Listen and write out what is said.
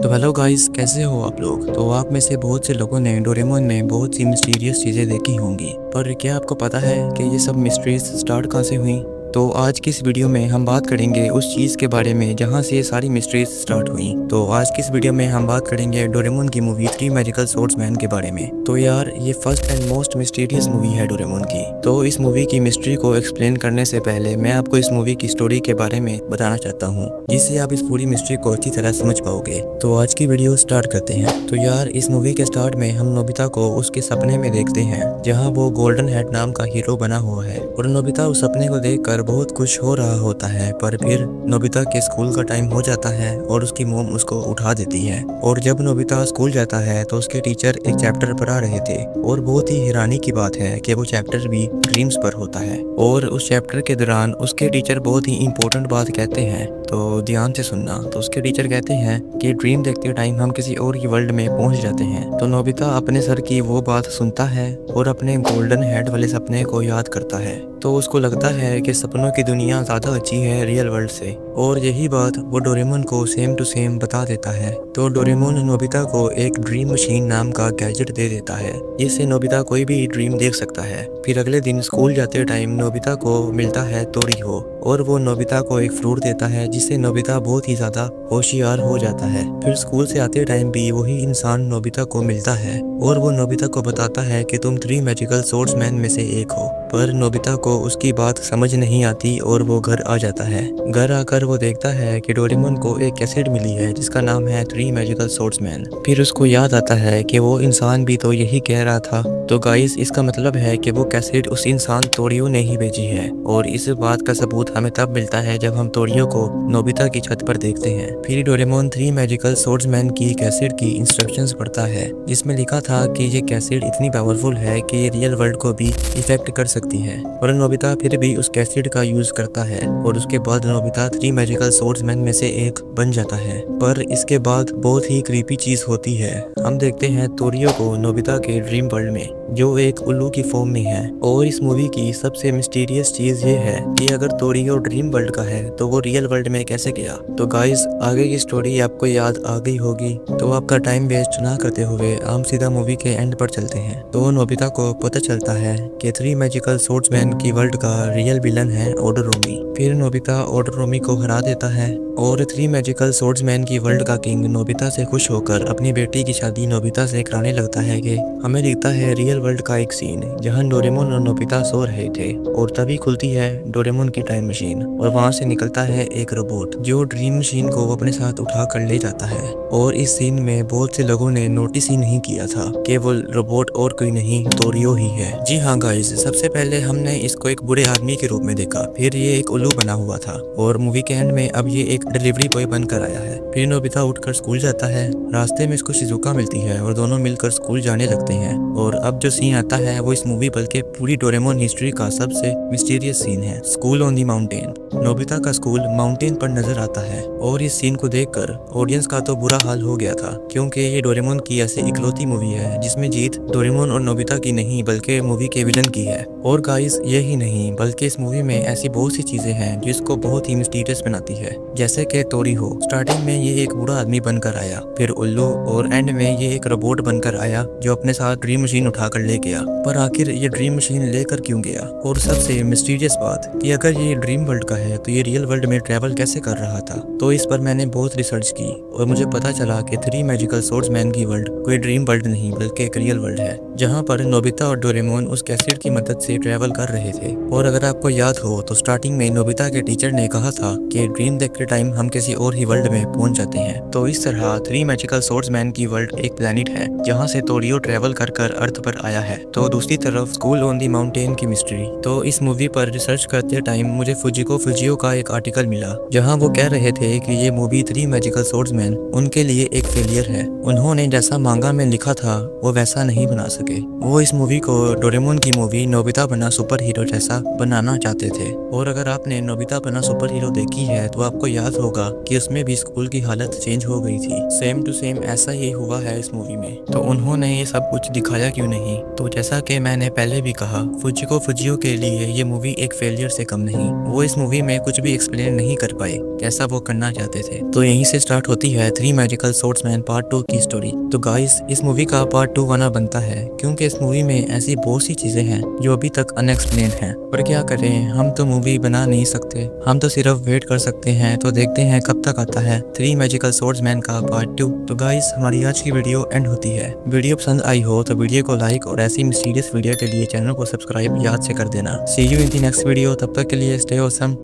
तो hello guys, कैसे हो आप लोग। तो आप में से बहुत से लोगों ने डोरेमोन में बहुत सी मिस्टीरियस चीज़ें देखी होंगी, पर क्या आपको पता है कि ये सब मिस्ट्रीज स्टार्ट कहाँ से हुई। तो आज की इस वीडियो में हम बात करेंगे उस चीज़ के बारे में जहाँ से ये सारी मिस्ट्रीज स्टार्ट हुई। तो आज की इस वीडियो में हम बात करेंगे डोरेमोन की मूवी थ्री मैजिकल स्वॉर्ड्समैन के बारे में। तो यार, ये first and most mysterious movie है डोरेमोन की। तो इस मूवी की मिस्ट्री को एक्सप्लेन करने से पहले मैं आपको इस मूवी की स्टोरी के बारे में बताना चाहता हूँ, जिससे आप इस पूरी मिस्ट्री को अच्छी तरह समझ पाओगे। तो आज की वीडियो स्टार्ट करते हैं। तो यार, इस मूवी के स्टार्ट में हम नोबिता को उसके सपने में देखते हैं, जहाँ वो गोल्डन हेड नाम का हीरो बना हुआ है और नोबिता उस सपने को देखकर बहुत खुश हो रहा होता है। पर फिर नोबिता के स्कूल का टाइम हो जाता है और उसकी मोम उसको उठा देती है। और जब नोबिता स्कूल जाता है तो उसके टीचर एक चैप्टर पढ़ा रहे थे और बहुत ही हैरानी की बात है कि वो चैप्टर भी ड्रीम्स पर होता है। और उस चैप्टर के दौरान उसके टीचर बहुत ही इंपॉर्टेंट बात कहते हैं, तो ध्यान से सुनना। तो उसके टीचर कहते हैं कि ड्रीम देखते टाइम हम किसी और की वर्ल्ड में पहुंच जाते हैं। तो नोबिता अपने सर की वो बात सुनता है और अपने गोल्डन हेड वाले सपने को याद करता है। तो उसको लगता है कि सपनों की दुनिया ज़्यादा अच्छी है रियल वर्ल्ड से, और यही बात वो डोरेमोन को सेम टू सेम बता देता है। तो डोरेमोन नोबिता को एक ड्रीम मशीन नाम का गैजेट दे देता है, जिससे नोबिता कोई भी ड्रीम देख सकता है। फिर अगले दिन स्कूल जाते टाइम नोबिता को मिलता है तोरिहो, और वो नोबिता को एक फ्रूट देता है, जिससे नोबिता बहुत ही ज़्यादा होशियार हो जाता है। फिर स्कूल से आते टाइम भी वही इंसान नोबिता को मिलता है और वो नोबिता को बताता है कि तुम थ्री मैजिकल स्वॉर्ड्समैन में से एक हो। पर नोबिता को उसकी बात समझ नहीं आती और वो घर आ जाता है। घर आकर वो देखता है कि डोरेमोन को एक कैसेट मिली है जिसका नाम है थ्री मैजिकल स्वॉर्ड्समैन। फिर उसको याद आता है कि वो इंसान भी तो यही कह रहा था। तो गाइस, इसका मतलब है कि वो कैसेट उस इंसान तोरियो ने ही भेजी है, और इस बात का सबूत हमें तब मिलता है जब हम तोरियो को नोबिता की छत पर देखते हैं। फिर डोरेमोन थ्री मैजिकल स्वॉर्ड्समैन की कैसेट की इंस्ट्रक्शंस पढ़ता है, जिसमें लिखा था कि ये कैसेट इतनी पावरफुल है कि ये रियल वर्ल्ड को भी इफेक्ट कर सकती है। और नोबिता फिर भी उस कैसेट का यूज करता है और उसके बाद नोबिता थ्री मैजिकल स्वॉर्ड्समैन में से एक बन जाता है। पर इसके बाद बहुत ही क्रीपी चीज होती है। हम देखते हैं तोरियो को नोबिता के ड्रीम वर्ल्ड में, जो एक उल्लू की फॉर्म में है। और इस मूवी की सबसे मिस्टीरियस चीज ये है कि अगर तोरियो ड्रीम वर्ल्ड का है तो वो रियल वर्ल्ड में कैसे गया। तो गाइस, आगे की स्टोरी आपको याद आ गई होगी, तो आपका टाइम वेस्ट ना करते हुए हम सीधा मूवी के एंड पर चलते हैं। तो नोबिता को पता चलता है कि थ्री मैजिकल स्वॉर्ड्समैन की वर्ल्ड का रियल विलन है ओडोरोमी। फिर नोबिता ओडोरोमी को हरा देता है और थ्री मैजिकल स्वॉर्ड्समैन की वर्ल्ड का किंग नोबिता से खुश होकर अपनी बेटी की शादी नोबिता से कराने लगता है। कि हमें दिखता है रियल वर्ल्ड का एक सीन जहां डोरेमोन और नोबिता सो रहे थे, और तभी खुलती है डोरेमोन की टाइम मशीन और वहां से निकलता है एक रोबोट जो ड्रीम मशीन को अपने साथ उठा कर ले जाता है। और इस सीन में बहुत से लोगों ने नोटिस ही नहीं किया था कि वो रोबोट और कोई नहीं तोरियो ही है। जी हाँ गाइस, सबसे पहले हमने इसको एक बुरे आदमी के रूप में देखा, फिर ये एक उल्लू बना हुआ था, और मूवी के एंड में अब ये एक डिलीवरी बॉय बनकर आया है। फिर नोबिता उठकर स्कूल जाता है। रास्ते में इसको शिजुका मिलती है और दोनों मिलकर स्कूल जाने लगते हैं। और अब जो सीन आता है वो इस मूवी बल्कि पूरी डोरेमोन हिस्ट्री का सबसे मिस्टीरियस सीन है, school on the mountain. Nobita का स्कूल माउंटेन पर नजर आता है, और इस सीन को देखकर ऑडियंस का तो बुरा हाल हो गया था, क्योंकि ये डोरेमोन की ऐसी इकलौती मूवी है जिसमें जीत डोरेमोन और नोबिता की नहीं बल्कि मूवी के विलन की है। और गाइस, यही नहीं बल्कि इस मूवी में ऐसी बहुत सी चीजें हैं जिसको बहुत ही मिस्टीरियस बनाती है, जैसे कि तोरिहो स्टार्टिंग में ये एक बुरा आदमी बनकर आया, फिर उल्लू, और एंड में ये एक रोबोट बनकर आया जो अपने साथ ड्रीम मशीन उठाकर ले गया। पर आखिर ये ड्रीम मशीन लेकर क्यों गया। और सबसे मिस्टीरियस बात कि अगर ये ड्रीम वर्ल्ड का है तो ये रियल वर्ल्ड में ट्रैवल कैसे कर रहा था। तो इस पर मैंने बहुत रिसर्च की और मुझे पता चला कि थ्री मैजिकल स्वॉर्ड्समैन की वर्ल्ड कोई ड्रीम वर्ल्ड नहीं बल्कि एक रियल वर्ल्ड है, जहाँ पर नोबिता और डोरेमोन उस कैसेट की मदद से ट्रैवल कर रहे थे। और अगर आपको याद हो तो स्टार्टिंग में नोबिता के टीचर ने कहा था कि ड्रीम देखते टाइम हम किसी और ही वर्ल्ड में पहुंच जाते हैं। तो इस तरह थ्री मैजिकल स्वॉर्ड्समैन की वर्ल्ड एक प्लेनेट है जहाँ से तोरियो ट्रैवल कर अर्थ पर आया है। तो दूसरी तरफ स्कूल ऑन दी माउंटेन की मिस्ट्री। तो इस मूवी पर रिसर्च करते टाइम मुझे फुजियो का एक आर्टिकल मिला, जहाँ वो कह रहे थे कि ये मूवी थ्री मैजिकल स्वॉर्ड्समैन उनके लिए एक फेलियर है। उन्होंने जैसा मांगा में लिखा था वो वैसा नहीं बना सके। वो इस मूवी को डोरेमोन की मूवी नोबिता बना सुपर हीरो जैसा बनाना चाहते थे। और अगर आपने नोबिता बना सुपर हीरो देखी है तो आपको याद होगा कि उसमें भी स्कूल की हालत चेंज हो गई थी। सेम टू सेम ऐसा ही हुआ है इस मूवी में। तो उन्होंने ये सब कुछ दिखाया क्यों नहीं नहीं। तो जैसा कि मैंने पहले भी कहा, फुजिको फुजियो के लिए ये मूवी एक फेलियर से कम नहीं। वो इस मूवी में कुछ भी एक्सप्लेन नहीं कर पाए जैसा वो करना चाहते थे। तो यहीं से स्टार्ट होती है थ्री मैजिकल सोर्ड्समैन पार्ट 2 की स्टोरी। तो गाइस, इस मूवी का पार्ट 2 बना बनता है, क्योंकि इस मूवी में ऐसी बहुत सी चीजें हैं जो अभी तक अनएक्सप्लेन हैं। पर क्या करें, हम तो मूवी बना नहीं सकते, हम तो सिर्फ वेट कर सकते हैं। तो देखते हैं कब तक आता है थ्री मैजिकल सोर्ड्समैन का पार्ट 2। तो गाइस, हमारी आज की वीडियो एंड होती है। वीडियो पसंद आई हो तो वीडियो को लाइक और ऐसी मिस्टीरियस वीडियो के लिए चैनल को सब्सक्राइब याद से कर देना। See you in the next video, तब तक के लिए स्टे ऑसम।